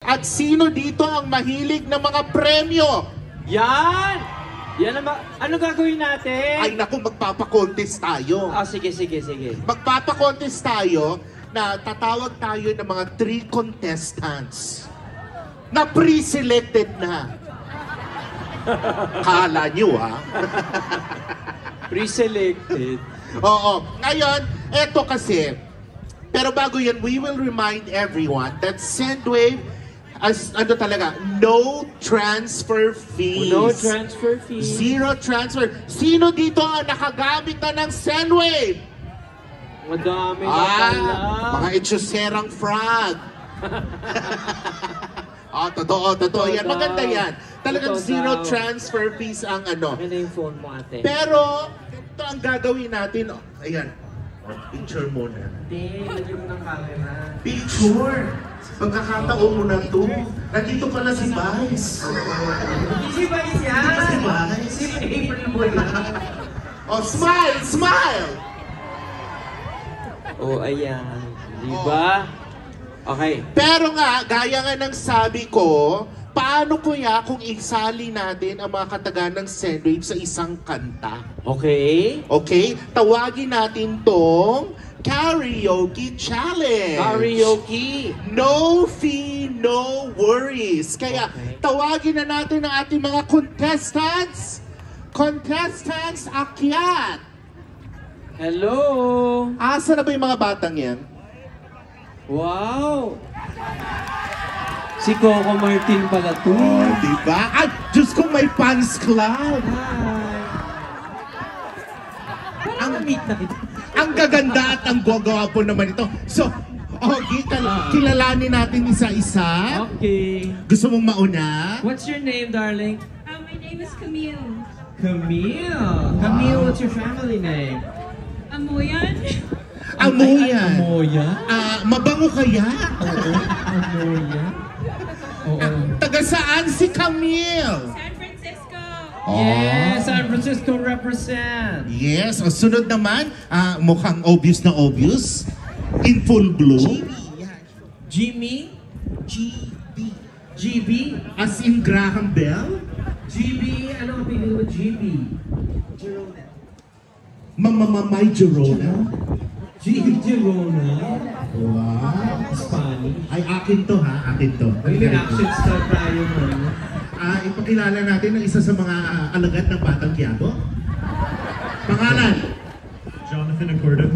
At sino dito ang mahilig ng mga premyo? Yan! Yan naman. Ano gagawin natin? Ay naku, magpapakontest tayo. Ah, sige. Magpapakontest tayo na tatawag tayo ng mga 3 contestants na pre-selected na. Kala nyo, ha? Pre-selected. Oo. Ngayon, eto kasi. Pero bago yan, we will remind everyone that Sendwave, as ano talaga, no transfer fees. No transfer fees. Zero transfer. Sino dito ang nakagamit na ng Sendwave? Madami na pala. Mga etsuserang frog. Totoo yan. Maganda yan. Talagang Totoo zero daw. transfer fees ang ano. Ano yung phone mo, ate? Pero, ito ang gagawin natin. Ayan. Picture muna. Hindi, lagyan mo ng camera. Picture! Pagkakataon mo na to. Nandito pala si Vice. Hindi si Vice yan! Hindi pa si Vice. Si April Boy lang. Oh, smile! Smile! Oh, ayan. Di ba? Okay. Pero nga, gaya nga ng sabi ko, paano kuya kung isali natin ang mga kataga ng Sendwave sa isang kanta? Okay. Okay? Tawagin natin tong Karaoke Challenge. Karaoke. No fee, no worries. Kaya Okay. tawagin na natin ang ating mga contestants. Contestants, akyat! Hello. Asa na ba yung mga batang yan? Wow. Si Coco Martin pala to. Oh, diba? Ay, Diyos ko, may fans club! Hi. Parang na-meet na kita. Ang gaganda at ang gwagwapo naman ito. So, kilalanin natin isa-isa. Okay. Gusto mong mauna? What's your name, darling? My name is Camille. Camille. Camille, what's your family name? Amoyan. Amoyan. Amoya? Mabango kaya? Oo. Amoya? Oo. Taga saan si Camille? San Francisco. Yes, San Francisco represent. Yes, o sunod naman, mukhang obvious na obvious. In full blue. Jimmy? GB. GB? As in Graham Bell. GB? Ano ang pinili mo? GB? Mamamamay Jerona. GB Girona? Wow. Spanish? Ay, akin to ha, akin to. May action star tayo mo. Ipakilala natin ang isa sa mga alagad ng Batang Quiapo. Pangalan? Jonathan Accordo.